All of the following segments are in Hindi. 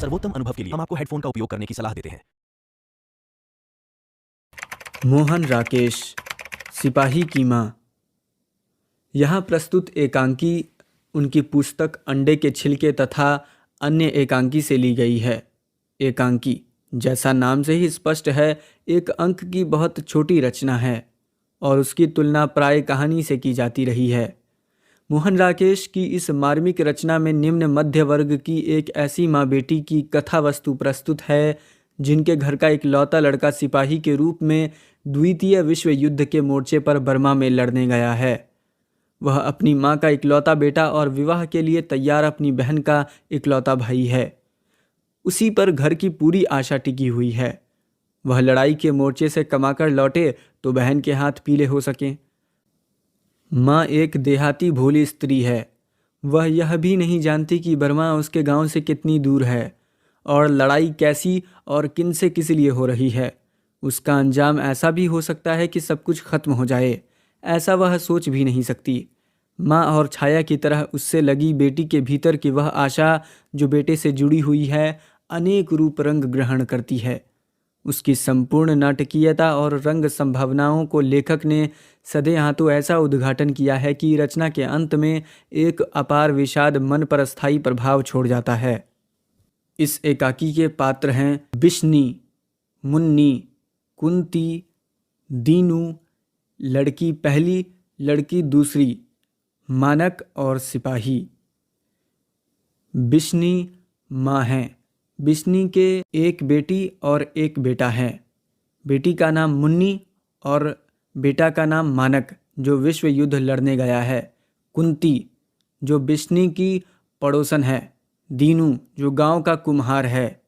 सर्वोत्तम अनुभव के लिए हम आपको हेडफोन का उपयोग करने की सलाह देते हैं। मोहन राकेश, सिपाही की माँ। यहाँ प्रस्तुत एकांकी उनकी पुस्तक अंडे के छिलके तथा अन्य एकांकी से ली गई है। एकांकी, जैसा नाम से ही स्पष्ट है, एक अंक की बहुत छोटी रचना है और उसकी तुलना प्राय कहानी से की जाती रही है। मोहन राकेश की इस मार्मिक रचना में निम्न मध्य वर्ग की एक ऐसी माँ बेटी की कथा वस्तु प्रस्तुत है जिनके घर का इकलौता लड़का सिपाही के रूप में द्वितीय विश्व युद्ध के मोर्चे पर बर्मा में लड़ने गया है। वह अपनी माँ का इकलौता बेटा और विवाह के लिए तैयार अपनी बहन का इकलौता भाई है। उसी पर घर की पूरी आशा टिकी हुई है। वह लड़ाई के मोर्चे से कमाकर लौटे तो बहन के हाथ पीले हो सकें। माँ एक देहाती भोली स्त्री है। वह यह भी नहीं जानती कि बर्मा उसके गांव से कितनी दूर है और लड़ाई कैसी और किन से किस लिए हो रही है। उसका अंजाम ऐसा भी हो सकता है कि सब कुछ खत्म हो जाए, ऐसा वह सोच भी नहीं सकती। माँ और छाया की तरह उससे लगी बेटी के भीतर की वह आशा जो बेटे से जुड़ी हुई है अनेक रूप रंग ग्रहण करती है। उसकी संपूर्ण नाटकीयता और रंग संभावनाओं को लेखक ने सधे हाथों ऐसा उद्घाटन किया है कि रचना के अंत में एक अपार विषाद मन पर स्थायी प्रभाव छोड़ जाता है। इस एकाकी के पात्र हैं बिश्नी, मुन्नी, कुंती, दीनू, लड़की पहली, लड़की दूसरी, मानक और सिपाही। बिश्नी माँ हैं। बिश्नी के एक बेटी और एक बेटा है। बेटी का नाम मुन्नी और बेटा का नाम मानक, जो विश्व युद्ध लड़ने गया है। कुंती, जो बिश्नी की पड़ोसन है। दीनू, जो गांव का कुम्हार है।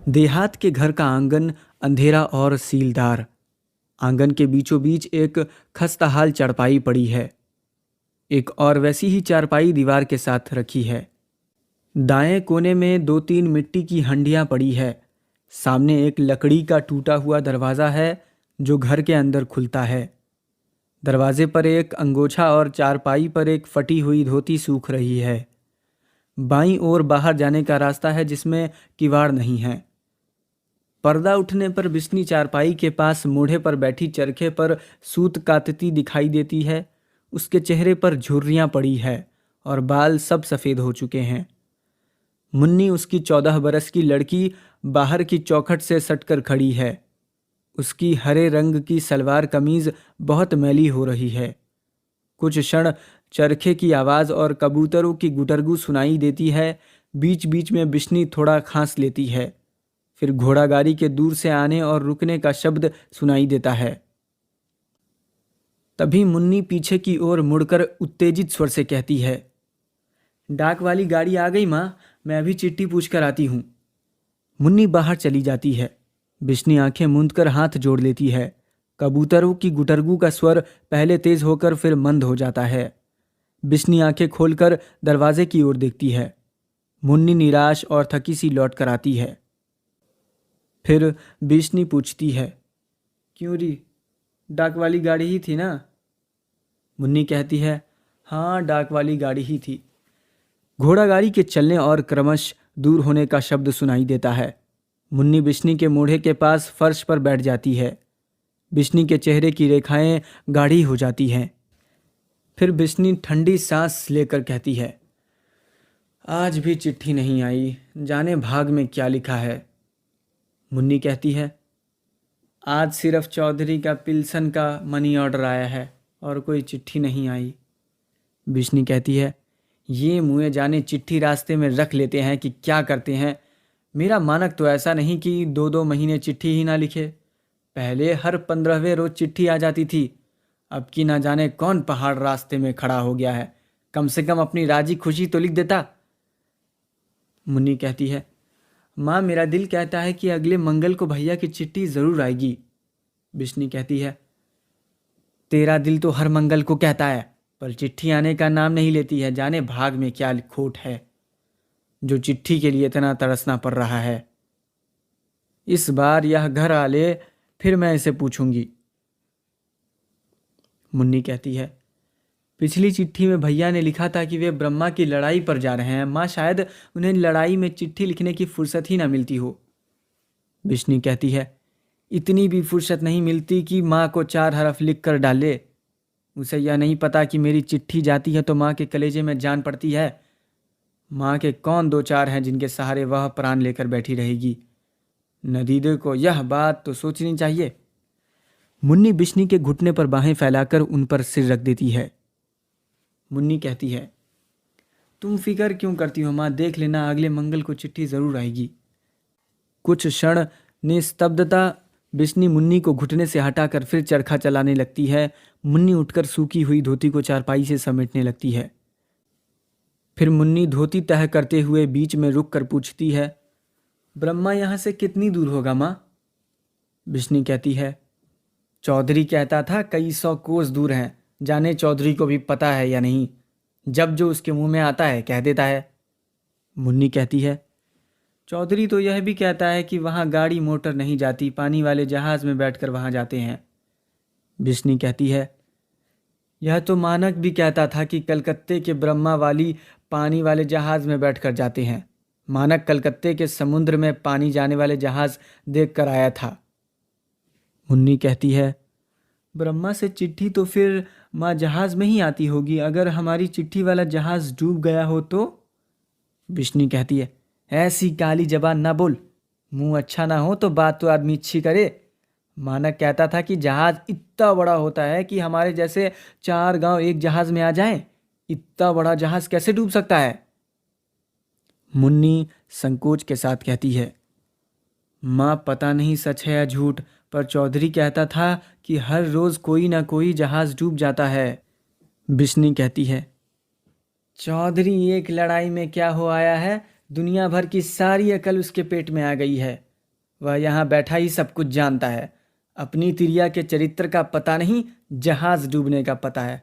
देहात के घर का आंगन अंधेरा और सीलदार। आंगन के बीचों बीच एक खस्ताहाल चारपाई पड़ी है। एक और वैसी ही चारपाई दीवार के साथ रखी है। दाएं कोने में 2-3 मिट्टी की हंडियां पड़ी है। सामने एक लकड़ी का टूटा हुआ दरवाज़ा है जो घर के अंदर खुलता है। दरवाजे पर एक अंगोछा और चारपाई पर एक फटी हुई धोती सूख रही है। बाईं ओर बाहर जाने का रास्ता है जिसमें किवाड़ नहीं है। पर्दा उठने पर बिस्नी चारपाई के पास मूढ़े पर बैठी चरखे पर सूत कातती दिखाई देती है। उसके चेहरे पर झुर्रियाँ पड़ी है और बाल सब सफ़ेद हो चुके हैं। मुन्नी, उसकी 14 बरस की लड़की, बाहर की चौखट से सटकर खड़ी है। उसकी हरे रंग की सलवार कमीज बहुत मैली हो रही है। कुछ क्षण चरखे की आवाज़ और कबूतरों की गुटरगू सुनाई देती है। बीच बीच में बिश्नी थोड़ा खांस लेती है। फिर घोड़ागाड़ी के दूर से आने और रुकने का शब्द सुनाई देता है। तभी मुन्नी पीछे की ओर मुड़कर उत्तेजित स्वर से कहती है, डाक वाली गाड़ी आ गई माँ, मैं अभी चिट्ठी पूछ कर आती हूँ। मुन्नी बाहर चली जाती है। बिश्नी आंखें मूंदकर हाथ जोड़ लेती है। कबूतरों की गुटरगू का स्वर पहले तेज होकर फिर मंद हो जाता है। बिश्नी आंखें खोलकर दरवाजे की ओर देखती है। मुन्नी निराश और थकी सी लौट कर आती है। फिर बिश्नी पूछती है, क्यों री, डाक वाली गाड़ी ही थी ना? मुन्नी कहती है, हाँ, डाक वाली गाड़ी ही थी। घोड़ागाड़ी के चलने और क्रमश दूर होने का शब्द सुनाई देता है। मुन्नी बिश्नी के मूढ़े के पास फर्श पर बैठ जाती है। बिश्नी के चेहरे की रेखाएं गाढ़ी हो जाती हैं। फिर बिश्नी ठंडी सांस लेकर कहती है, आज भी चिट्ठी नहीं आई, जाने भाग में क्या लिखा है। मुन्नी कहती है, आज सिर्फ चौधरी का पिल्सन का मनी ऑर्डर आया है और कोई चिट्ठी नहीं आई। बिश्नी कहती है, ये मुँह जाने चिट्ठी रास्ते में रख लेते हैं कि क्या करते हैं। मेरा मानक तो ऐसा नहीं कि 2-2 महीने चिट्ठी ही ना लिखे। पहले हर 15वें रोज चिट्ठी आ जाती थी। अब की ना जाने कौन पहाड़ रास्ते में खड़ा हो गया है। कम से कम अपनी राजी खुशी तो लिख देता। मुन्नी कहती है, माँ, मेरा दिल कहता है कि अगले मंगल को भैया की चिट्ठी ज़रूर आएगी। बिश्नी कहती है, तेरा दिल तो हर मंगल को कहता है, पर चिट्ठी आने का नाम नहीं लेती है। जाने भाग में क्या खोट है जो चिट्ठी के लिए इतना तरसना पड़ रहा है। इस बार यह घर आ ले, फिर मैं इसे पूछूंगी। मुन्नी कहती है, पिछली चिट्ठी में भैया ने लिखा था कि वे ब्रह्मा की लड़ाई पर जा रहे हैं। माँ, शायद उन्हें लड़ाई में चिट्ठी लिखने की फुर्सत ही ना मिलती हो। बिश्नी कहती है, इतनी भी फुर्सत नहीं मिलती कि माँ को 4 हरफ लिख कर डाले। उसे यह नहीं पता कि मेरी चिट्ठी जाती है तो माँ के कलेजे में जान पड़ती है। माँ के कौन 2-4 हैं जिनके सहारे वह प्राण लेकर बैठी रहेगी। नदीदे को यह बात तो सोचनी चाहिए। मुन्नी बिश्नी के घुटने पर बाहें फैलाकर उन पर सिर रख देती है। मुन्नी कहती है, तुम फिक्र क्यों करती हो माँ, देख लेना अगले मंगल को चिट्ठी ज़रूर आएगी। कुछ क्षण निस्तब्धता। बिश्नी मुन्नी को घुटने से हटाकर फिर चरखा चलाने लगती है। मुन्नी उठकर सूखी हुई धोती को चारपाई से समेटने लगती है। फिर मुन्नी धोती तह करते हुए बीच में रुक कर पूछती है, ब्रह्मा यहाँ से कितनी दूर होगा माँ? बिश्नी कहती है, चौधरी कहता था कई 100 कोस दूर हैं। जाने चौधरी को भी पता है या नहीं, जब जो उसके मुंह में आता है कह देता है। मुन्नी कहती है, चौधरी तो यह भी कहता है कि वहाँ गाड़ी मोटर नहीं जाती, पानी वाले जहाज़ में बैठकर वहाँ जाते हैं। बिश्नी कहती है, यह तो मानक भी कहता था कि कलकत्ते के ब्रह्मा वाली पानी वाले जहाज़ में बैठकर जाते हैं। मानक कलकत्ते के समुद्र में पानी जाने वाले जहाज़ देख कर आया था। मुन्नी कहती है, ब्रह्मा से चिट्ठी तो फिर माँ जहाज़ में ही आती होगी। अगर हमारी चिट्ठी वाला जहाज़ डूब गया हो तो? बिश्नी कहती है, ऐसी काली जबान ना बोल, मुंह अच्छा ना हो तो बात तो आदमी अच्छी करे। मानक कहता था कि जहाज़ इतना बड़ा होता है कि हमारे जैसे 4 गांव एक जहाज़ में आ जाएं। इतना बड़ा जहाज़ कैसे डूब सकता है? मुन्नी संकोच के साथ कहती है, माँ पता नहीं सच है या झूठ, पर चौधरी कहता था कि हर रोज़ कोई ना कोई जहाज़ डूब जाता है। बिश्नी कहती है, चौधरी एक लड़ाई में क्या हो आया है, दुनिया भर की सारी अकल उसके पेट में आ गई है। वह यहाँ बैठा ही सब कुछ जानता है। अपनी तिरिया के चरित्र का पता नहीं, जहाज़ डूबने का पता है।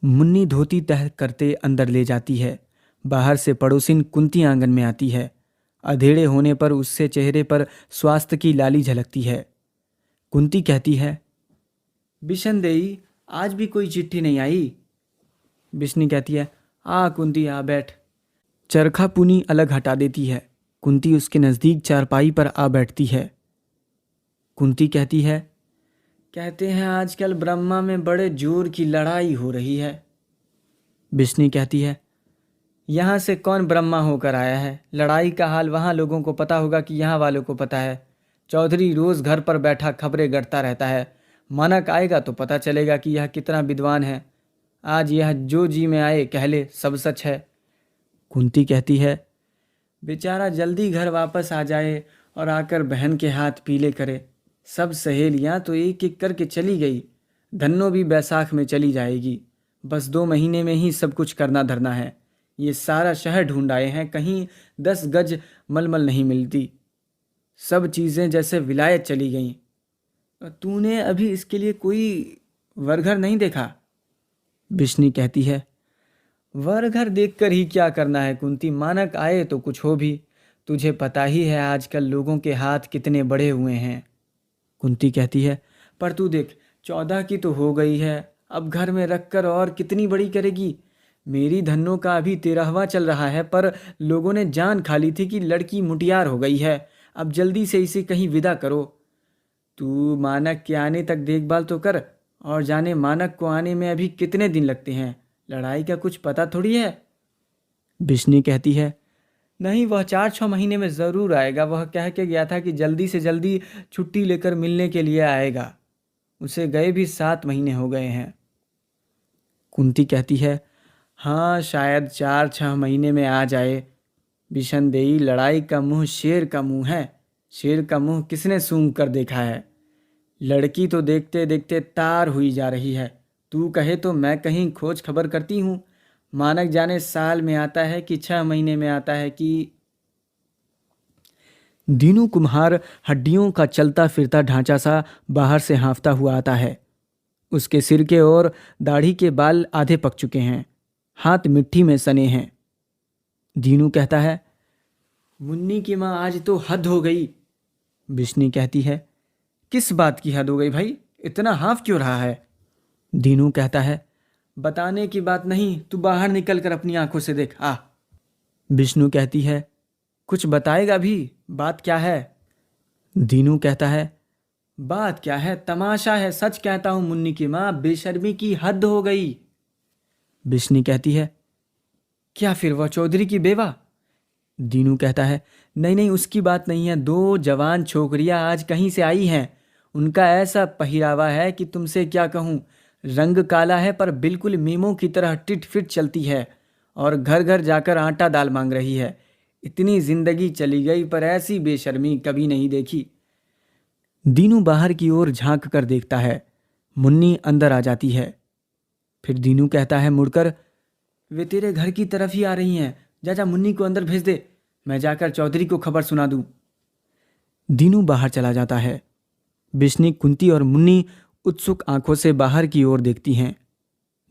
मुन्नी धोती तह करते अंदर ले जाती है। बाहर से पड़ोसिन कुंती आंगन में आती है। अधेड़े होने पर उससे चेहरे पर स्वास्थ्य की लाली झलकती है। कुंती कहती है, बिशन देई, आज भी कोई चिट्ठी नहीं आई। बिश्नी कहती है, आ कुंती आ बैठ। चरखा पुनी अलग हटा देती है। कुंती उसके नज़दीक चारपाई पर आ बैठती है। कुंती कहती है, कहते हैं आजकल ब्रह्मा में बड़े जोर की लड़ाई हो रही है। बिश्नी कहती है, यहाँ से कौन ब्रह्मा होकर आया है? लड़ाई का हाल वहाँ लोगों को पता होगा कि यहाँ वालों को पता है। चौधरी रोज़ घर पर बैठा खबरें गढ़ता रहता है। मानक आएगा तो पता चलेगा कि यह कितना विद्वान है। आज यह जो जी में आए कह ले सब सच है। कुंती कहती है, बेचारा जल्दी घर वापस आ जाए और आकर बहन के हाथ पीले करे। सब सहेलियाँ तो एक एक करके चली गई। धन्नो भी बैसाख में चली जाएगी। बस 2 महीने में ही सब कुछ करना धरना है। ये सारा शहर ढूंढ आए हैं, कहीं 10 गज मलमल नहीं मिलती। सब चीज़ें जैसे विलायत चली गईं। तूने अभी इसके लिए कोई वरघर नहीं देखा? बिश्नी कहती है, वरघर देखकर ही क्या करना है कुंती, मानक आए तो कुछ हो भी। तुझे पता ही है आजकल लोगों के हाथ कितने बड़े हुए हैं। कुंती कहती है, पर तू देख 14 की तो हो गई है, अब घर में रखकर और कितनी बड़ी करेगी। मेरी धन्नो का अभी 13वां चल रहा है, पर लोगों ने जान खा ली थी कि लड़की मुटियार हो गई है। अब जल्दी से इसे कहीं विदा करो। तू मानक के आने तक देखभाल तो कर, और जाने मानक को आने में अभी कितने दिन लगते हैं। लड़ाई का कुछ पता थोड़ी है। बिश्नी कहती है, नहीं, वह 4-6 महीने में ज़रूर आएगा। वह कह के गया था कि जल्दी से जल्दी छुट्टी लेकर मिलने के लिए आएगा। उसे गए भी 7 महीने हो गए हैं। कुंती कहती है, हाँ शायद 4-6 महीने में आ जाए। बिशनदेई, लड़ाई का मुंह शेर का मुंह है। शेर का मुंह किसने सूंघ कर देखा है? लड़की तो देखते देखते तार हुई जा रही है। तू कहे तो मैं कहीं खोज खबर करती हूँ। मानक जाने साल में आता है कि 6 महीने में आता है कि। दीनू कुम्हार हड्डियों का चलता फिरता ढांचा सा बाहर से हाँफता हुआ आता है। उसके सिर के और दाढ़ी के बाल आधे पक चुके हैं, हाथ मिट्टी में सने हैं। दीनू कहता है, मुन्नी की माँ आज तो हद हो गई। बिश्नी कहती है, किस बात की हद हो गई भाई, इतना हाँफ क्यों रहा है? दीनू कहता है, बताने की बात नहीं, तू बाहर निकल कर अपनी आंखों से देख आ। विष्णु कहती है, कुछ बताएगा भी, बात क्या है? दीनू कहता है, बात क्या है, तमाशा है, सच कहता हूं मुन्नी की माँ, बेशर्मी की हद हो गई। विष्णु कहती है, क्या फिर वह चौधरी की बेवा? दीनू कहता है, नहीं नहीं, उसकी बात नहीं है, दो जवान छोकरियां आज कहीं से आई हैं। उनका ऐसा पहरावा है कि तुमसे क्या कहूँ, रंग काला है पर बिल्कुल मीमों की तरह टिट फिट चलती है और घर घर जाकर आटा दाल मांग रही है। इतनी जिंदगी चली गई पर ऐसी बेशर्मी कभी नहीं देखी। दीनू बाहर की ओर झांक कर देखता है। मुन्नी अंदर आ जाती है। फिर दीनू कहता है मुड़कर, वे तेरे घर की तरफ ही आ रही हैं, जा जा मुन्नी को अंदर भेज दे, मैं जाकर चौधरी को खबर सुना दूं। दीनू बाहर चला जाता है। बिश्नी, कुंती और मुन्नी उत्सुक आंखों से बाहर की ओर देखती हैं।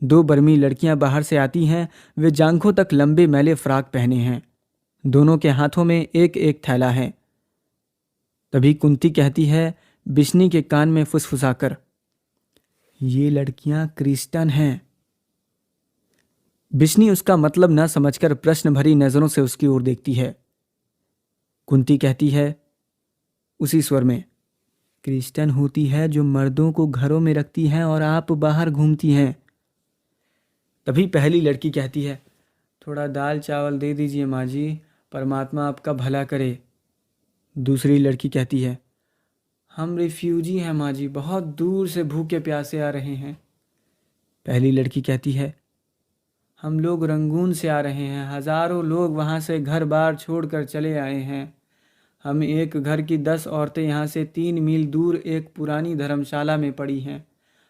दो बर्मी लड़कियां बाहर से आती हैं। वे जांघों तक लंबे मैले फ्राक पहने हैं। दोनों के हाथों में एक एक थैला है। तभी कुंती कहती है बिश्नी के कान में फुसफुसाकर, ये लड़कियां क्रिस्टन हैं। बिश्नी उसका मतलब न समझकर प्रश्न भरी नजरों से उसकी ओर देखती है। कुंती कहती है उसी स्वर में, क्रिस्टन होती है जो मर्दों को घरों में रखती हैं और आप बाहर घूमती हैं। तभी पहली लड़की कहती है, थोड़ा दाल चावल दे दीजिए माँ जी, परमात्मा आपका भला करे। दूसरी लड़की कहती है, हम रिफ्यूजी हैं माँ जी, बहुत दूर से भूखे प्यासे आ रहे हैं। पहली लड़की कहती है, हम लोग रंगून से आ रहे हैं, हजारों लोग वहाँ से घर बार छोड़ कर चले आए हैं। हम एक घर की 10 औरतें यहाँ से 3 मील दूर एक पुरानी धर्मशाला में पड़ी हैं।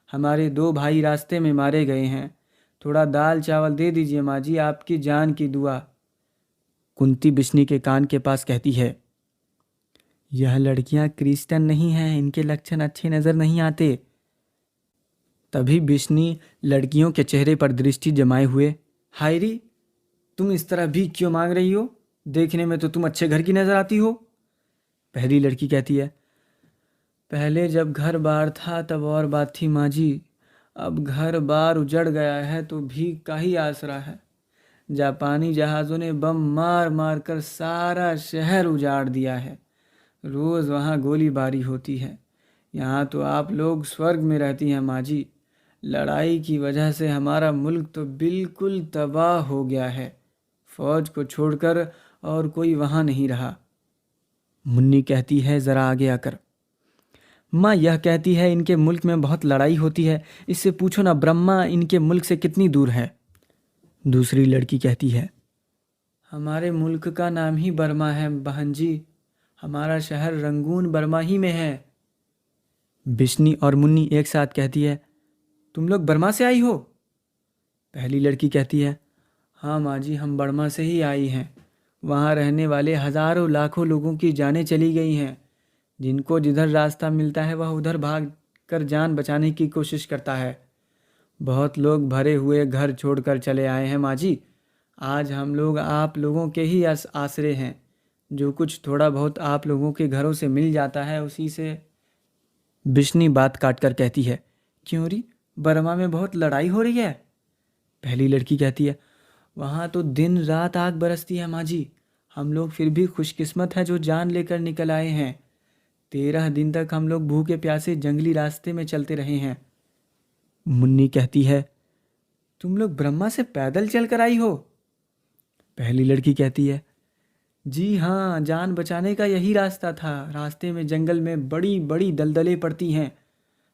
हमारे 2 भाई रास्ते में मारे गए हैं। थोड़ा दाल चावल दे दीजिए माँ जी, आपकी जान की दुआ। कुंती बिश्नी के कान के पास कहती है, यह लड़कियां क्रिस्टन नहीं हैं, इनके लक्षण अच्छे नजर नहीं आते। तभी बिश्नी लड़कियों के चेहरे पर दृष्टि जमाए हुए, हायरी, तुम इस तरह भी क्यों मांग रही हो? देखने में तो तुम अच्छे घर की नजर आती हो। पहली लड़की कहती है, पहले जब घर बार था तब और बात थी माँ जी, अब घर बार उजड़ गया है तो भीख का ही आसरा है। जापानी जहाज़ों ने बम मार मार कर सारा शहर उजाड़ दिया है। रोज़ वहाँ गोलीबारी होती है। यहाँ तो आप लोग स्वर्ग में रहती हैं माँ जी। लड़ाई की वजह से हमारा मुल्क तो बिल्कुल तबाह हो गया है। फौज को छोड़कर और कोई वहाँ नहीं रहा। मुन्नी कहती है ज़रा आगे आकर, माँ यह कहती है इनके मुल्क में बहुत लड़ाई होती है, इससे पूछो ना ब्रह्मा इनके मुल्क से कितनी दूर है। दूसरी लड़की कहती है, हमारे मुल्क का नाम ही बर्मा है बहन जी, हमारा शहर रंगून बर्मा ही में है। बिश्नी और मुन्नी एक साथ कहती है, तुम लोग बर्मा से आई हो? पहली लड़की कहती है, हाँ माँ जी, हम बर्मा से ही आई हैं। वहाँ रहने वाले हजारों लाखों लोगों की जानें चली गई हैं। जिनको जिधर रास्ता मिलता है वह उधर भाग कर जान बचाने की कोशिश करता है। बहुत लोग भरे हुए घर छोड़कर चले आए हैं माँ जी। आज हम लोग आप लोगों के ही आसरे हैं। जो कुछ थोड़ा बहुत आप लोगों के घरों से मिल जाता है उसी से। बिश्नी बात काट कर कहती है, क्यों री, बर्मा में बहुत लड़ाई हो रही है? पहली लड़की कहती है, वहाँ तो दिन रात आग बरसती है माँ जी। हम लोग फिर भी खुशकिस्मत हैं जो जान लेकर निकल आए हैं। 13 दिन तक हम लोग भूखे प्यासे जंगली रास्ते में चलते रहे हैं। मुन्नी कहती है, तुम लोग ब्रह्मा से पैदल चलकर आई हो? पहली लड़की कहती है, जी हाँ, जान बचाने का यही रास्ता था। रास्ते में जंगल में बड़ी बड़ी दलदलें पड़ती हैं।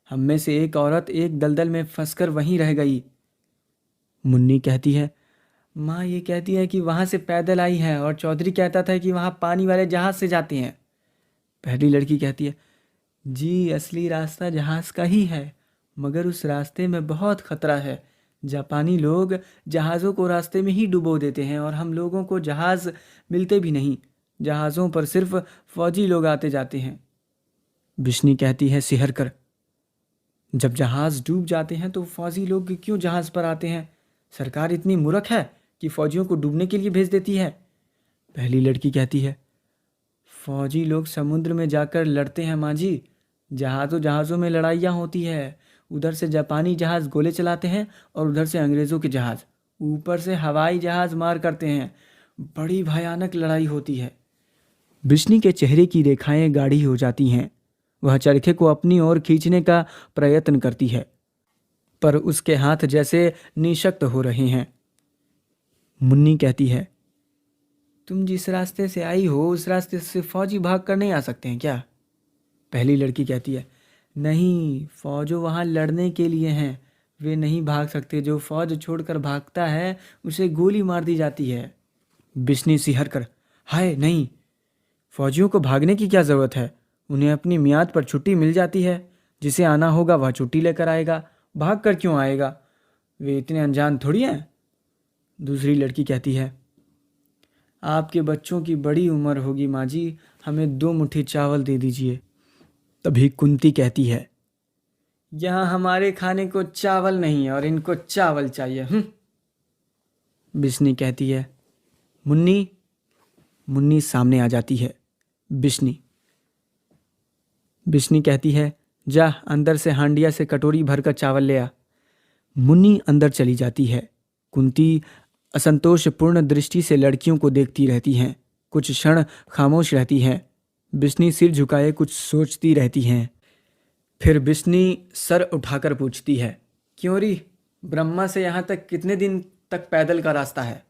हम में से एक औरत एक दलदल में फंसकर वहीं रह गई। मुन्नी कहती है, माँ ये कहती है कि वहाँ से पैदल आई है और चौधरी कहता था कि वहाँ पानी वाले जहाज़ से जाते हैं। पहली लड़की कहती है, जी असली रास्ता जहाज़ का ही है, मगर उस रास्ते में बहुत ख़तरा है। जापानी लोग जहाज़ों को रास्ते में ही डुबो देते हैं और हम लोगों को जहाज़ मिलते भी नहीं। जहाज़ों पर सिर्फ फौजी लोग आते जाते हैं। बिश्नी कहती है सिहर कर, जब जहाज़ डूब जाते हैं तो फौजी लोग क्यों जहाज़ पर आते हैं? सरकार इतनी मूर्ख है कि फौजियों को डूबने के लिए भेज देती है। पहली लड़की कहती है, फौजी लोग समुद्र में जाकर लड़ते हैं माँ जी। जहाज़ों में लड़ाइयाँ होती है, उधर से जापानी जहाज़ गोले चलाते हैं और उधर से अंग्रेज़ों के जहाज़, ऊपर से हवाई जहाज़ मार करते हैं। बड़ी भयानक लड़ाई होती है। बिश्नी के चेहरे की रेखाएं गाढ़ी हो जाती हैं। वह चरखे को अपनी ओर खींचने का प्रयत्न करती है, पर उसके हाथ जैसे निशक्त हो रहे हैं। मुन्नी कहती है, तुम जिस रास्ते से आई हो उस रास्ते से फौजी भाग कर नहीं आ सकते हैं क्या? पहली लड़की कहती है, नहीं, फौजों वहाँ लड़ने के लिए हैं, वे नहीं भाग सकते। जो फौज छोड़कर भागता है उसे गोली मार दी जाती है। बिश्नी सिहर कर, हाय नहीं, फौजियों को भागने की क्या ज़रूरत है? उन्हें अपनी मियाद पर छुट्टी मिल जाती है। जिसे आना होगा वह छुट्टी लेकर आएगा, भाग कर क्यों आएगा? वे इतने अनजान थोड़ी हैं। दूसरी लड़की कहती है, आपके बच्चों की बड़ी उम्र होगी माँ जी, हमें 2 मुट्ठी चावल दे दीजिए। तभी कुंती कहती है, यहाँ हमारे खाने को चावल नहीं है और इनको चावल चाहिए। बिश्नी कहती है, मुन्नी। मुन्नी सामने आ जाती है। बिश्नी कहती है, जा अंदर से हांडिया से कटोरी भरकर चावल ले आ। मुन्नी अंदर चली जाती है। कुंती असंतोषपूर्ण दृष्टि से लड़कियों को देखती रहती हैं। कुछ क्षण खामोश रहती हैं। बिश्नी सिर झुकाए कुछ सोचती रहती हैं। फिर बिश्नी सर उठाकर पूछती है, क्यों री, ब्रह्मा से यहाँ तक कितने दिन तक पैदल का रास्ता है?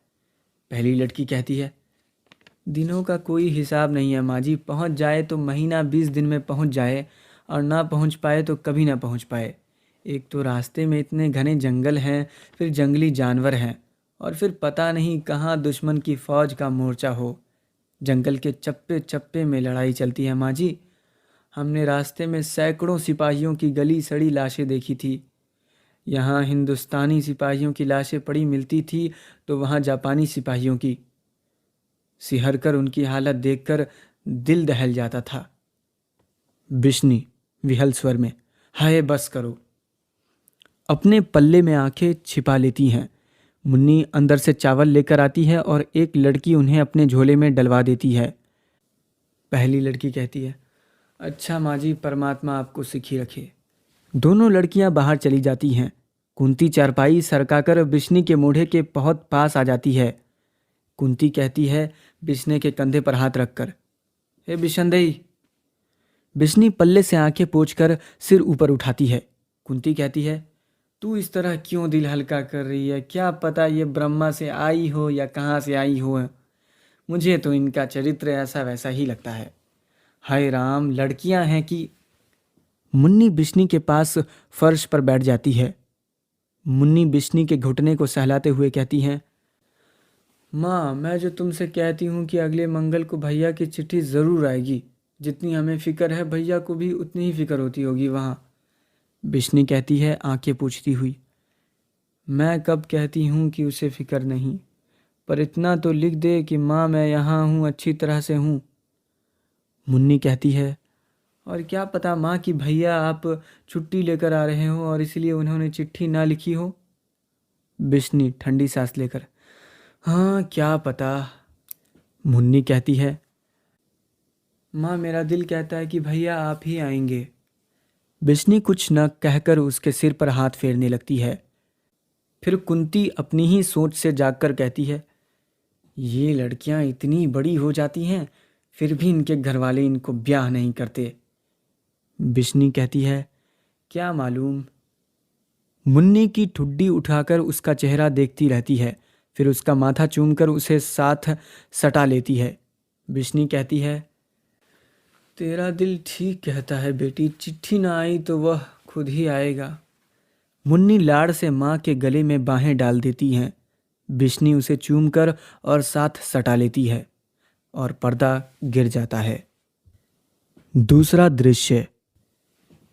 पहली लड़की कहती है, दिनों का कोई हिसाब नहीं है माँ जी, पहुँच जाए तो महीना 20 दिन में पहुँच जाए और ना पहुँच पाए तो कभी ना पहुँच पाए। एक तो रास्ते में इतने घने जंगल हैं, फिर जंगली जानवर हैं, और फिर पता नहीं कहाँ दुश्मन की फौज का मोर्चा हो। जंगल के चप्पे चप्पे में लड़ाई चलती है माँ जी। हमने रास्ते में सैकड़ों सिपाहियों की गली सड़ी लाशें देखी थी। यहाँ हिंदुस्तानी सिपाहियों की लाशें पड़ी मिलती थी तो वहाँ जापानी सिपाहियों की। सिहर कर उनकी हालत देखकर दिल दहल जाता था। बिश्नी विहल स्वर में, हाय बस करो। अपने पल्ले में आंखें छिपा लेती हैं। मुन्नी अंदर से चावल लेकर आती है और एक लड़की उन्हें अपने झोले में डलवा देती है। पहली लड़की कहती है, अच्छा माँ जी, परमात्मा आपको सुखी रखे। दोनों लड़कियां बाहर चली जाती हैं। कुंती चारपाई सरकाकर बिश्नी के मोढ़े के बहुत पास आ जाती है। कुंती कहती है बिश्ने के कंधे पर हाथ रखकर, हे बिशनदेई। बिश्नी पल्ले से आंखें पोंछकर सिर ऊपर उठाती है। कुंती कहती है, तू इस तरह क्यों दिल हल्का कर रही है? क्या पता ये ब्रह्मा से आई हो या कहाँ से आई हो। मुझे तो इनका चरित्र ऐसा वैसा ही लगता है। हाय राम, लड़कियां हैं कि। मुन्नी बिश्नी के पास फर्श पर बैठ जाती है। मुन्नी बिश्नी के घुटने को सहलाते हुए कहती हैं, माँ, मैं जो तुमसे कहती हूँ कि अगले मंगल को भैया की चिट्ठी ज़रूर आएगी। जितनी हमें फ़िक्र है भैया को भी उतनी ही फ़िक्र होती होगी वहाँ। बिश्नी कहती है आंखें पूछती हुई, मैं कब कहती हूँ कि उसे फ़िक्र नहीं, पर इतना तो लिख दे कि माँ मैं यहाँ हूँ, अच्छी तरह से हूँ। मुन्नी कहती है, और क्या पता माँ कि भैया आप छुट्टी लेकर आ रहे हो और इसलिए उन्होंने चिट्ठी ना लिखी हो। बिश्नी ठंडी सांस लेकर, हाँ क्या पता। मुन्नी कहती है, माँ मेरा दिल कहता है कि भैया आप ही आएंगे। बिश्नी कुछ न कहकर उसके सिर पर हाथ फेरने लगती है। फिर कुंती अपनी ही सोच से जागकर कहती है, ये लड़कियां इतनी बड़ी हो जाती हैं फिर भी इनके घरवाले इनको ब्याह नहीं करते। बिश्नी कहती है, क्या मालूम। मुन्नी की ठुड्डी उठाकर उसका चेहरा देखती रहती है, फिर उसका माथा चूमकर उसे साथ सटा लेती है। बिश्नी कहती है, तेरा दिल ठीक कहता है बेटी, चिट्ठी ना आई तो वह खुद ही आएगा। मुन्नी लाड़ से माँ के गले में बाहें डाल देती हैं। बिश्नी उसे चूमकर और साथ सटा लेती है और पर्दा गिर जाता है। दूसरा दृश्य,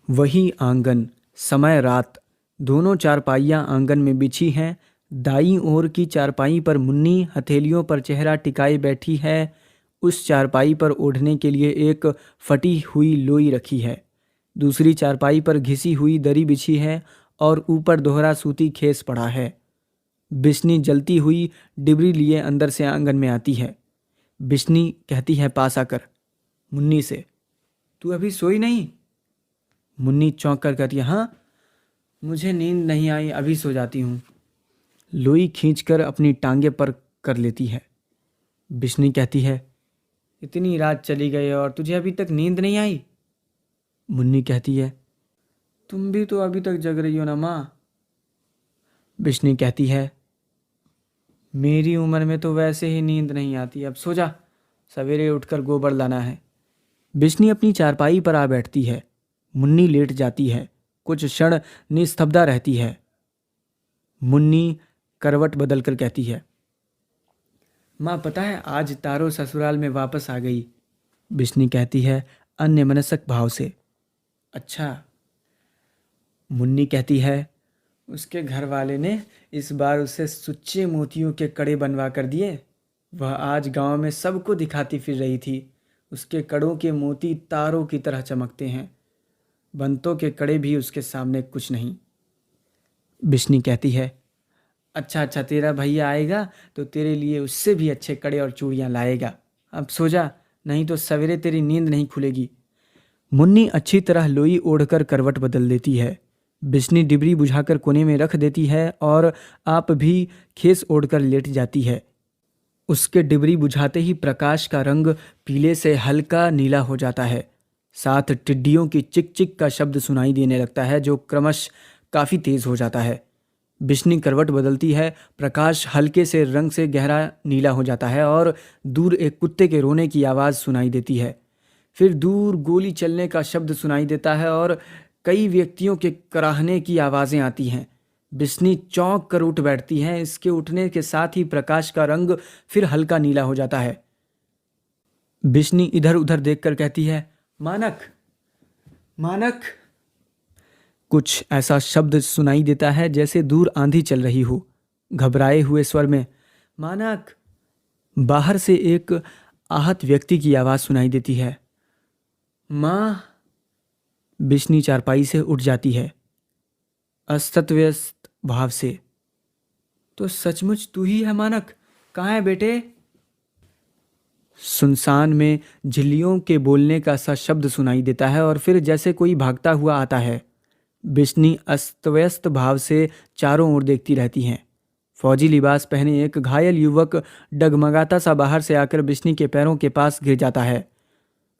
वही आंगन, समय रात। दोनों चारपाइयाँ आंगन में बिछी हैं। दाईं ओर की चारपाई पर मुन्नी हथेलियों पर चेहरा टिकाए बैठी है। उस चारपाई पर ओढ़ने के लिए एक फटी हुई लोई रखी है। दूसरी चारपाई पर घिसी हुई दरी बिछी है और ऊपर दोहरा सूती खेस पड़ा है। बिश्नी जलती हुई डिबरी लिए अंदर से आंगन में आती है। बिश्नी कहती है पास आकर मुन्नी से, तू अभी सोई नहीं? मुन्नी चौंक कर कहती है, हाँ। मुझे नींद नहीं आई, अभी सो जाती हूँ। लोई खींचकर अपनी टांगे पर कर लेती है। बिश्नी कहती है, इतनी रात चली गई और तुझे अभी तक नींद नहीं आई? मुन्नी कहती है, तुम भी तो अभी तक जग रही हो ना माँ। बिश्नी कहती है, मेरी उम्र में तो वैसे ही नींद नहीं आती, अब सो जा, सवेरे उठकर गोबर लाना है। बिश्नी अपनी चारपाई पर आ बैठती है। मुन्नी लेट जाती है। कुछ क्षण निस्तब्धा रहती है। मुन्नी करवट बदलकर कहती है, माँ पता है आज तारो ससुराल में वापस आ गई। बिश्नी कहती है अन्यमनस्क भाव से, अच्छा। मुन्नी कहती है, उसके घर वाले ने इस बार उसे सुच्चे मोतियों के कड़े बनवा कर दिए। वह आज गांव में सबको दिखाती फिर रही थी। उसके कड़ों के मोती तारों की तरह चमकते हैं। बंतों के कड़े भी उसके सामने कुछ नहीं। बिश्नी कहती है, अच्छा अच्छा, तेरा भैया आएगा तो तेरे लिए उससे भी अच्छे कड़े और चूड़ियाँ लाएगा। अब सो जा, नहीं तो सवेरे तेरी नींद नहीं खुलेगी। मुन्नी अच्छी तरह लोई ओढ़कर करवट बदल देती है। बिश्नी डिबरी बुझाकर कोने में रख देती है और आप भी खेस ओढ़कर लेट जाती है। उसके डिबरी बुझाते ही प्रकाश का रंग पीले से हल्का नीला हो जाता है। साथ टिड्डियों की चिक चिक का शब्द सुनाई देने लगता है, जो क्रमश काफ़ी तेज हो जाता है। बिश्नी करवट बदलती है। प्रकाश हल्के से रंग से गहरा नीला हो जाता है और दूर एक कुत्ते के रोने की आवाज़ सुनाई देती है। फिर दूर गोली चलने का शब्द सुनाई देता है और कई व्यक्तियों के कराहने की आवाज़ें आती हैं। बिश्नी चौंक कर उठ बैठती है। इसके उठने के साथ ही प्रकाश का रंग फिर हल्का नीला हो जाता है। बिश्नी इधर उधर देखकर कहती है, मानक, मानक। कुछ ऐसा शब्द सुनाई देता है जैसे दूर आंधी चल रही हो। घबराए हुए स्वर में, मानक। बाहर से एक आहत व्यक्ति की आवाज़ सुनाई देती है, माँ। बिश्नी चारपाई से उठ जाती है अस्त व्यस्त भाव से। तो सचमुच तू ही है मानक? कहाँ है बेटे? सुनसान में झिल्लियों के बोलने का सा शब्द सुनाई देता है और फिर जैसे कोई भागता हुआ आता है। बिश्नी अस्त व्यस्त भाव से चारों ओर देखती रहती हैं। फौजी लिबास पहने एक घायल युवक डगमगाता सा बाहर से आकर बिश्नी के पैरों के पास गिर जाता है।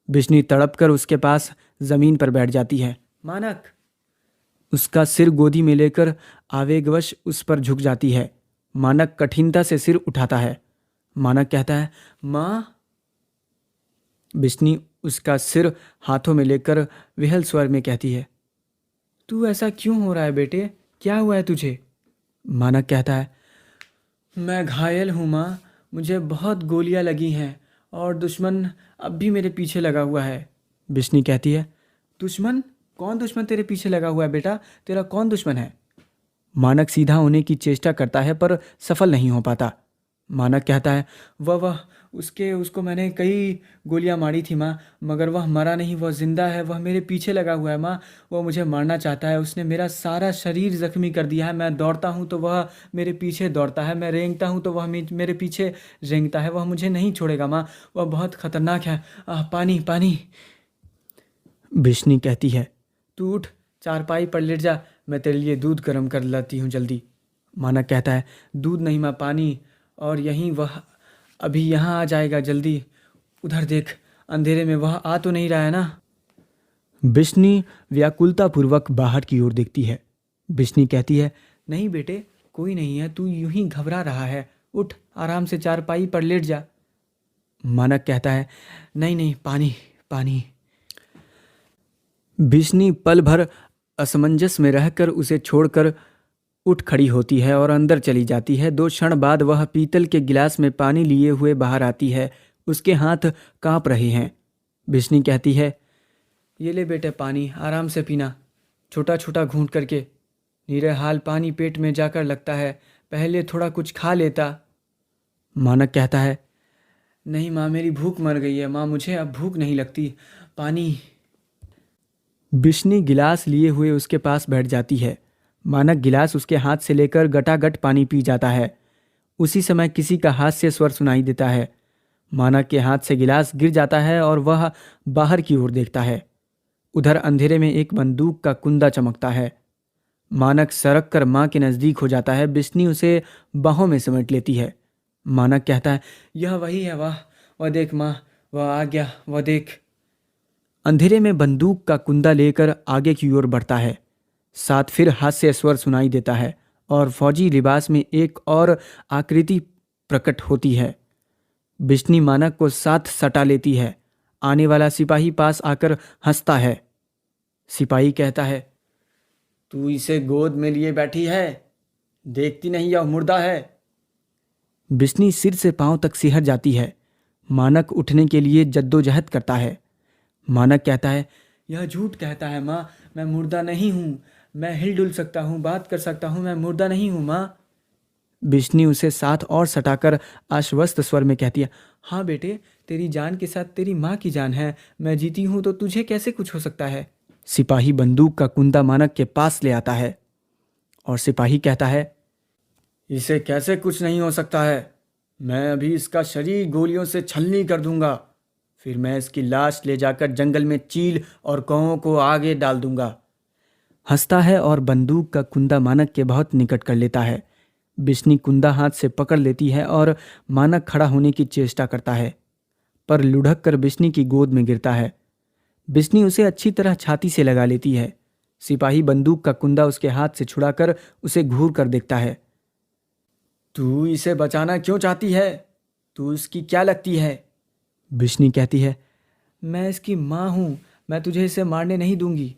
बिश्नी तड़प कर उसके पास जमीन पर बैठ जाती है। मानक। उसका सिर गोदी में लेकर आवेगवश उस पर झुक जाती है। मानक कठिनता से सिर उठाता है। मानक कहता है, माँ। बिश्नी उसका सिर हाथों में लेकर विहल स्वर में कहती है, तू ऐसा क्यों हो रहा है बेटे? क्या हुआ है तुझे? मानक कहता है, मैं घायल हूँ माँ, मुझे बहुत गोलियाँ लगी हैं और दुश्मन अब भी मेरे पीछे लगा हुआ है। बिश्नी कहती है, दुश्मन? कौन दुश्मन तेरे पीछे लगा हुआ है बेटा? तेरा कौन दुश्मन है? मानक सीधा होने की चेष्टा करता है पर सफल नहीं हो पाता। मानक कहता है, वह उसको मैंने कई गोलियां मारी थी माँ, मगर वह मरा नहीं, वह जिंदा है, वह मेरे पीछे लगा हुआ है माँ। वह मुझे मारना चाहता है, उसने मेरा सारा शरीर जख्मी कर दिया है। मैं दौड़ता हूँ तो वह मेरे पीछे दौड़ता है, मैं रेंगता हूँ तो वह मेरे पीछे रेंगता है। वह मुझे नहीं छोड़ेगा माँ, वह बहुत खतरनाक है। पानी पानी। बिश्नी कहती है, तू उठ, चारपाई पर लेट जा, मैं तेरे लिए दूध गर्म कर लाती हूँ जल्दी। मानक कहता है, दूध नहीं माँ, पानी। और यहीं वह अभी यहाँ आ जाएगा, जल्दी। उधर देख, अंधेरे में वह आ तो नहीं रहा है ना? बिश्नी व्याकुलतापूर्वक बाहर की ओर देखती है। बिश्नी कहती है, नहीं बेटे, कोई नहीं है, तू यूं ही घबरा रहा है। उठ, आराम से चारपाई पर लेट जा। मानक कहता है, नहीं नहीं, पानी पानी। बिश्नी पल भर असमंजस में रहकर उसे छोड़कर उठ खड़ी होती है और अंदर चली जाती है। 2 क्षण बाद वह पीतल के गिलास में पानी लिए हुए बाहर आती है। उसके हाथ कांप रहे हैं। बिश्नी कहती है, ये ले बेटे पानी, आराम से पीना, छोटा छोटा घूंट करके। नीरे हाल पानी पेट में जाकर लगता है, पहले थोड़ा कुछ खा लेता। मानक कहता है, नहीं माँ, मेरी भूख मर गई है माँ, मुझे अब भूख नहीं लगती, पानी। बिश्नी गिलास लिए हुए उसके पास बैठ जाती है। मानक गिलास उसके हाथ से लेकर गटागट पानी पी जाता है। उसी समय किसी का हास्य स्वर सुनाई देता है। मानक के हाथ से गिलास गिर जाता है और वह बाहर की ओर देखता है। उधर अंधेरे में एक बंदूक का कुंदा चमकता है। मानक सरक कर माँ के नज़दीक हो जाता है। बिस्नी उसे बाहों में समेट लेती है। मानक कहता है, यह वही है, वाह वह देख माँ, वह आ गया, वह देख। अंधेरे में बंदूक का कुंदा लेकर आगे की ओर बढ़ता है। साथ फिर हास्य स्वर सुनाई देता है और फौजी लिबास में एक और आकृति प्रकट होती है। बिश्नी मानक को साथ सटा लेती है। आने वाला सिपाही पास आकर हंसता है। सिपाही कहता है, तू इसे गोद में लिए बैठी है, देखती नहीं यह मुर्दा है। बिश्नी सिर से पांव तक सिहर जाती है। मानक उठने के लिए जद्दोजहद करता है। मानक कहता है, यह झूठ कहता है माँ, मैं मुर्दा नहीं हूँ, मैं हिलडुल सकता हूँ, बात कर सकता हूँ, मैं मुर्दा नहीं हूँ माँ। बिश्नी उसे साथ और सटाकर आश्वस्त स्वर में कहती है, हाँ बेटे, तेरी जान के साथ तेरी माँ की जान है, मैं जीती हूँ तो तुझे कैसे कुछ हो सकता है। सिपाही बंदूक का कुंदा मानक के पास ले आता है और सिपाही कहता है, इसे कैसे कुछ नहीं हो सकता है, मैं अभी इसका शरीर गोलियों से छलनी कर दूंगा, फिर मैं इसकी लाश ले जाकर जंगल में चील और कौओं को आगे डाल दूंगा। हंसता है और बंदूक का कुंदा मानक के बहुत निकट कर लेता है। बिश्नी कुंदा हाथ से पकड़ लेती है और मानक खड़ा होने की चेष्टा करता है, पर लुढ़क कर बिश्नी की गोद में गिरता है। बिश्नी उसे अच्छी तरह छाती से लगा लेती है। सिपाही बंदूक का कुंदा उसके हाथ से छुड़ाकर उसे घूर कर देखता है। तू इसे बचाना क्यों चाहती है? तू इसकी क्या लगती है? बिश्नी कहती है, मैं इसकी माँ हूँ, मैं तुझे इसे मारने नहीं दूंगी।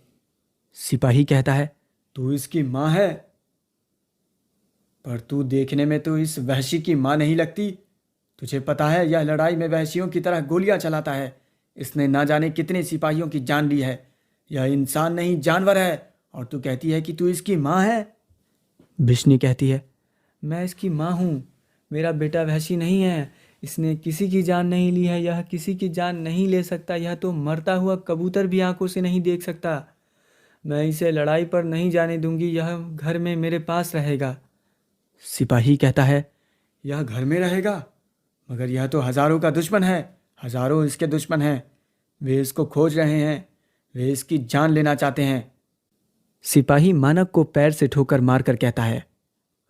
सिपाही कहता है, तू इसकी माँ है, पर तू देखने में तो इस वहशी की माँ नहीं लगती। तुझे पता है यह लड़ाई में वहशियों की तरह गोलियां चलाता है। इसने ना जाने कितने सिपाहियों की जान ली है। यह इंसान नहीं जानवर है, और तू कहती है कि तू इसकी माँ है। बिश्नी कहती है, मैं इसकी माँ हूँ, मेरा बेटा वहशी नहीं है, इसने किसी की जान नहीं ली है, यह किसी की जान नहीं ले सकता, यह तो मरता हुआ कबूतर भी आंखों से नहीं देख सकता। मैं इसे लड़ाई पर नहीं जाने दूंगी, यह घर में मेरे पास रहेगा। सिपाही कहता है, यह घर में रहेगा? मगर यह तो हजारों का दुश्मन है, हजारों इसके दुश्मन हैं, वे इसको खोज रहे हैं, वे इसकी जान लेना चाहते हैं। सिपाही मानक को पैर से ठोकर मारकर कहता है,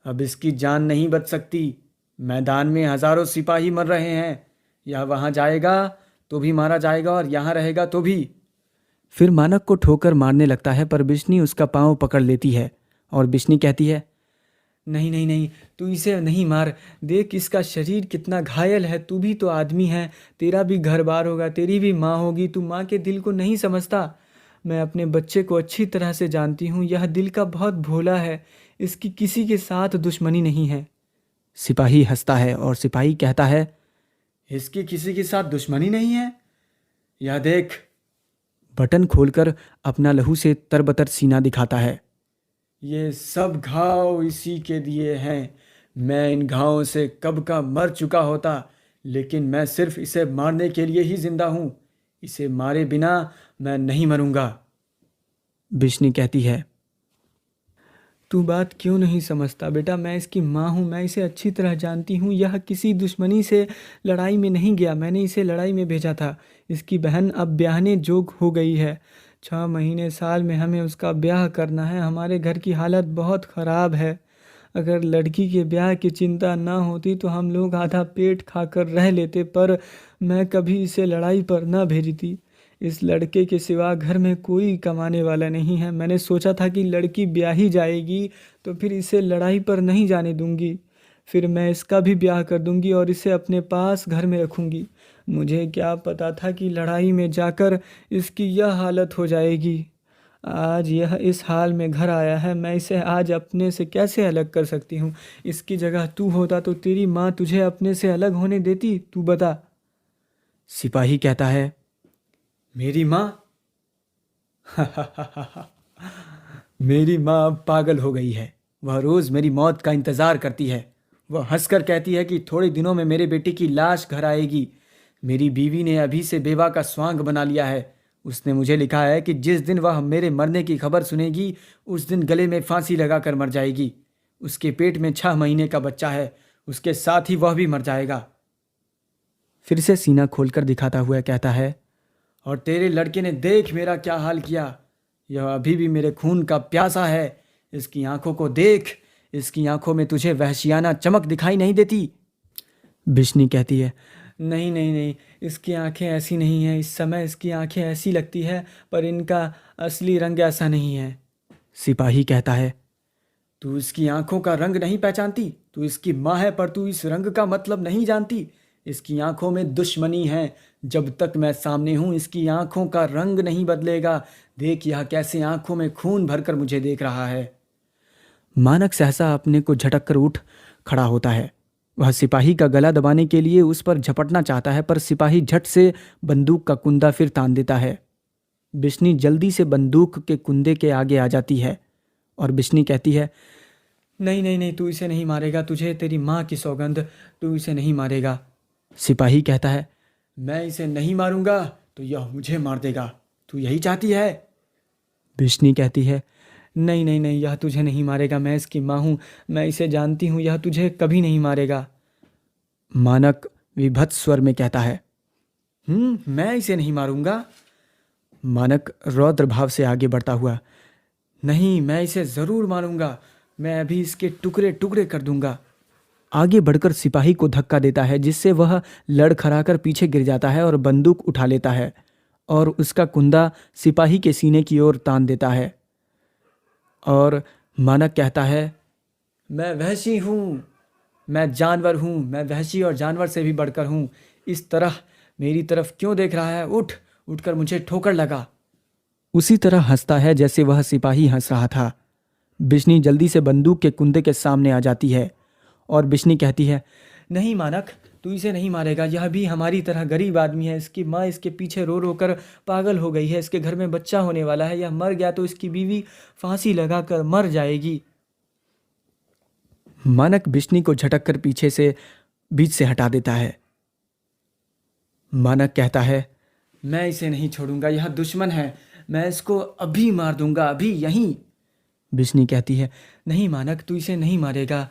अब इसकी जान नहीं बच सकती, मैदान में हजारों सिपाही मर रहे हैं, यह वहां जाएगा तो भी मारा जाएगा और यहाँ रहेगा तो भी। फिर मानक को ठोकर मारने लगता है, पर बिश्नी उसका पांव पकड़ लेती है और बिश्नी कहती है, नहीं नहीं नहीं, तू इसे नहीं मार, देख इसका शरीर कितना घायल है, तू भी तो आदमी है, तेरा भी घर बार होगा, तेरी भी माँ होगी, तू माँ के दिल को नहीं समझता। मैं अपने बच्चे को अच्छी तरह से जानती हूँ, यह दिल का बहुत भोला है, इसकी किसी के साथ दुश्मनी नहीं है। सिपाही हंसता है और सिपाही कहता है, इसकी किसी के साथ दुश्मनी नहीं है? यह देख। बटन खोलकर अपना लहू से तरबतर सीना दिखाता है। ये सब घाव इसी के दिए हैं, मैं इन घावों से कब का मर चुका होता, लेकिन मैं सिर्फ इसे मारने के लिए ही जिंदा हूँ, इसे मारे बिना मैं नहीं मरूंगा। बिश्नी कहती है, तू बात क्यों नहीं समझता बेटा, मैं इसकी माँ हूँ, मैं इसे अच्छी तरह जानती हूँ, यह किसी दुश्मनी से लड़ाई में नहीं गया, मैंने इसे लड़ाई में भेजा था। इसकी बहन अब ब्याहने जोग हो गई है, 6 महीने साल में हमें उसका ब्याह करना है, हमारे घर की हालत बहुत ख़राब है। अगर लड़की के ब्याह की चिंता ना होती तो हम लोग आधा पेट खाकर रह लेते, पर मैं कभी इसे लड़ाई पर ना भेजती। इस लड़के के सिवा घर में कोई कमाने वाला नहीं है। मैंने सोचा था कि लड़की ब्याही जाएगी तो फिर इसे लड़ाई पर नहीं जाने दूंगी, फिर मैं इसका भी ब्याह कर दूंगी और इसे अपने पास घर में रखूंगी। मुझे क्या पता था कि लड़ाई में जाकर इसकी यह हालत हो जाएगी। आज यह इस हाल में घर आया है, मैं इसे आज अपने से कैसे अलग कर सकती हूँ? इसकी जगह तू होता तो तेरी माँ तुझे अपने से अलग होने देती? तू बता। सिपाही कहता है, मेरी माँ? मेरी माँ अब पागल हो गई है, वह रोज़ मेरी मौत का इंतज़ार करती है। वह हंसकर कहती है कि थोड़े दिनों में मेरे बेटे की लाश घर आएगी। मेरी बीवी ने अभी से बेवा का स्वांग बना लिया है। उसने मुझे लिखा है कि जिस दिन वह मेरे मरने की खबर सुनेगी उस दिन गले में फांसी लगाकर मर जाएगी। उसके पेट में 6 महीने का बच्चा है, उसके साथ ही वह भी मर जाएगा। फिर से सीना खोलकर दिखाता हुआ कहता है, और तेरे लड़के ने देख मेरा क्या हाल किया, यह अभी भी मेरे खून का प्यासा है, इसकी आंखों को देख, इसकी आंखों में तुझे वहशियाना चमक दिखाई नहीं देती? बिश्नी कहती है, नहीं नहीं नहीं, इसकी आंखें ऐसी नहीं हैं। इस समय इसकी आंखें ऐसी लगती है, पर इनका असली रंग ऐसा नहीं है। सिपाही कहता है, तू इसकी आंखों का रंग नहीं पहचानती? तू इसकी माँ है, पर तू इस रंग का मतलब नहीं जानती। इसकी आंखों में दुश्मनी है। जब तक मैं सामने हूँ, इसकी आंखों का रंग नहीं बदलेगा। देख, यह कैसे आंखों में खून भरकर मुझे देख रहा है। मानक सहसा अपने को झटक कर उठ खड़ा होता है। वह सिपाही का गला दबाने के लिए उस पर झपटना चाहता है, पर सिपाही झट से बंदूक का कुंदा फिर तान देता है। बिश्नी जल्दी से बंदूक के कुंदे के आगे आ जाती है और बिश्नी कहती है, नहीं नहीं नहीं, तू इसे नहीं मारेगा। तुझे तेरी माँ की सौगंध, तू इसे नहीं मारेगा। सिपाही कहता है, मैं इसे नहीं मारूंगा तो यह मुझे मार देगा। तू यही चाहती है? बिश्नी कहती है, नहीं नहीं नहीं, यह तुझे नहीं मारेगा। मैं इसकी माँ हूँ, मैं इसे जानती हूँ। यह तुझे कभी नहीं मारेगा। मानक विभत्स स्वर में कहता है, मैं इसे नहीं मारूंगा। मानक रौद्र भाव से आगे बढ़ता हुआ, नहीं, मैं इसे ज़रूर मारूंगा। मैं अभी इसके टुकड़े टुकड़े कर दूंगा। आगे बढ़कर सिपाही को धक्का देता है, जिससे वह लड़खड़ाकर पीछे गिर जाता है और बंदूक उठा लेता है और उसका कुंदा सिपाही के सीने की ओर तान देता है। और मानक कहता है, मैं वहशी हूँ, मैं जानवर हूँ, मैं वहशी और जानवर से भी बढ़कर हूँ। इस तरह मेरी तरफ क्यों देख रहा है? उठकर मुझे ठोकर लगा। उसी तरह हंसता है जैसे वह सिपाही हंस रहा था। बिश्नी जल्दी से बंदूक के कुंदे के सामने आ जाती है और बिश्नी कहती है, नहीं मानक, तू इसे नहीं मारेगा। यह भी हमारी तरह गरीब आदमी है। इसकी माँ इसके पीछे रो रो कर पागल हो गई है। इसके घर में बच्चा होने वाला है। यह मर गया तो इसकी बीवी फांसी लगाकर मर जाएगी। मानक बिश्नी को झटक कर पीछे से बीच से हटा देता है। मानक कहता है, मैं इसे नहीं छोड़ूंगा। यह दुश्मन है। मैं इसको अभी मार दूंगा, अभी यहीं। बिश्नी कहती है, नहीं मानक, तू इसे नहीं मारेगा।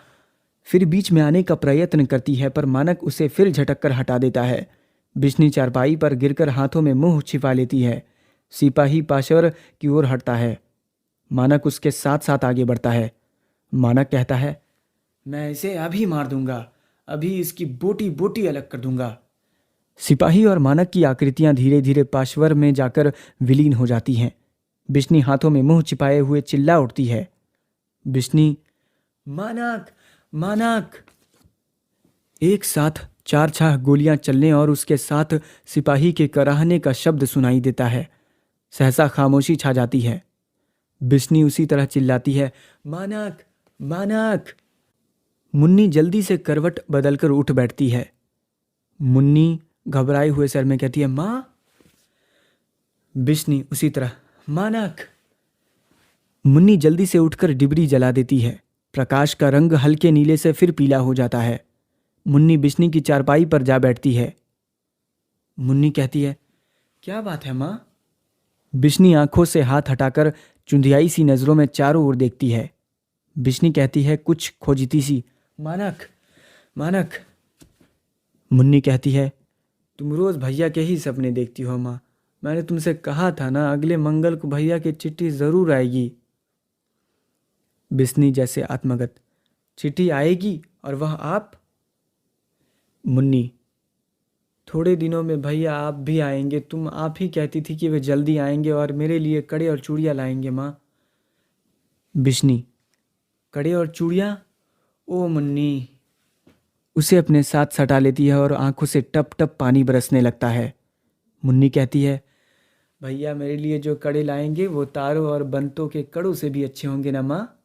फिर बीच में आने का प्रयत्न करती है, पर मानक उसे फिर झटक कर हटा देता है। बिश्नी चारपाई पर गिरकर हाथों में मुंह छिपा लेती है। सिपाही पाशवर की ओर हटता है। मानक उसके साथ साथ आगे बढ़ता है। मानक कहता है, मैं इसे अभी मार दूंगा, अभी इसकी बोटी बोटी अलग कर दूंगा। सिपाही और मानक की आकृतियां धीरे धीरे पाशवर में जाकर विलीन हो जाती हैं। बिश्नी हाथों में मुंह छिपाए हुए चिल्ला उठती है, बिश्नी, मानक, मानक। एक साथ 4-6 गोलियां चलने और उसके साथ सिपाही के कराहने का शब्द सुनाई देता है। सहसा खामोशी छा जाती है। बिश्नी उसी तरह चिल्लाती है, मानक, मानक। मुन्नी जल्दी से करवट बदलकर उठ बैठती है। मुन्नी घबराए हुए सर में कहती है, माँ। बिश्नी उसी तरह, मानक। मुन्नी जल्दी से उठकर डिबरी जला देती है। प्रकाश का रंग हल्के नीले से फिर पीला हो जाता है। मुन्नी बिश्नी की चारपाई पर जा बैठती है। मुन्नी कहती है, क्या बात है माँ? बिश्नी आंखों से हाथ हटाकर चुंधियाई सी नजरों में चारों ओर देखती है। बिश्नी कहती है कुछ खोजती सी, मानक, मानक। मुन्नी कहती है, तुम रोज भैया के ही सपने देखती हो माँ। मैंने तुमसे कहा था ना, अगले मंगल को भैया की चिट्ठी जरूर आएगी। बिश्नी जैसे आत्मगत, चिट्ठी आएगी और वह आप? मुन्नी, थोड़े दिनों में भैया आप भी आएंगे। तुम आप ही कहती थी कि वे जल्दी आएंगे और मेरे लिए कड़े और चूड़ियाँ लाएंगे माँ। बिश्नी, कड़े और चूड़ियाँ? ओ मुन्नी। उसे अपने साथ सटा लेती है और आंखों से टप टप पानी बरसने लगता है। मुन्नी कहती है, भैया मेरे लिए जो कड़े लाएंगे वो तारों और बंतों के कड़ों से भी अच्छे होंगे ना माँ?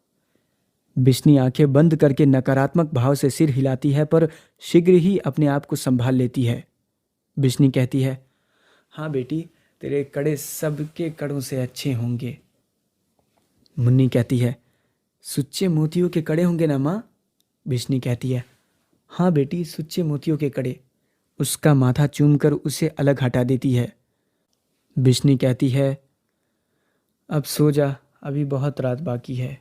बिश्नी आंखें बंद करके नकारात्मक भाव से सिर हिलाती है, पर शीघ्र ही अपने आप को संभाल लेती है। बिश्नी कहती है, हाँ बेटी, तेरे कड़े सबके कड़ों से अच्छे होंगे। मुन्नी कहती है, सुच्चे मोतियों के कड़े होंगे ना माँ? बिश्नी कहती है, हाँ बेटी, सुच्चे मोतियों के कड़े। उसका माथा चूमकर उसे अलग हटा देती है। बिश्नी कहती है, अब सो जा, अभी बहुत रात बाकी है।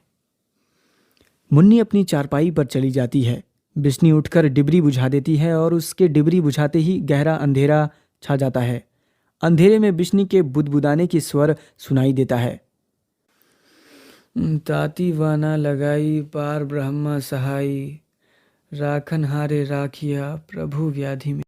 मुन्नी अपनी चारपाई पर चली जाती है। बिश्नी उठकर डिबरी बुझा देती है और उसके डिबरी बुझाते ही गहरा अंधेरा छा जाता है। अंधेरे में बिश्नी के बुदबुदाने की स्वर सुनाई देता है, ताती वाना लगाई पार ब्रह्मा सहाई, राखन हारे राखिया प्रभु व्याधि में।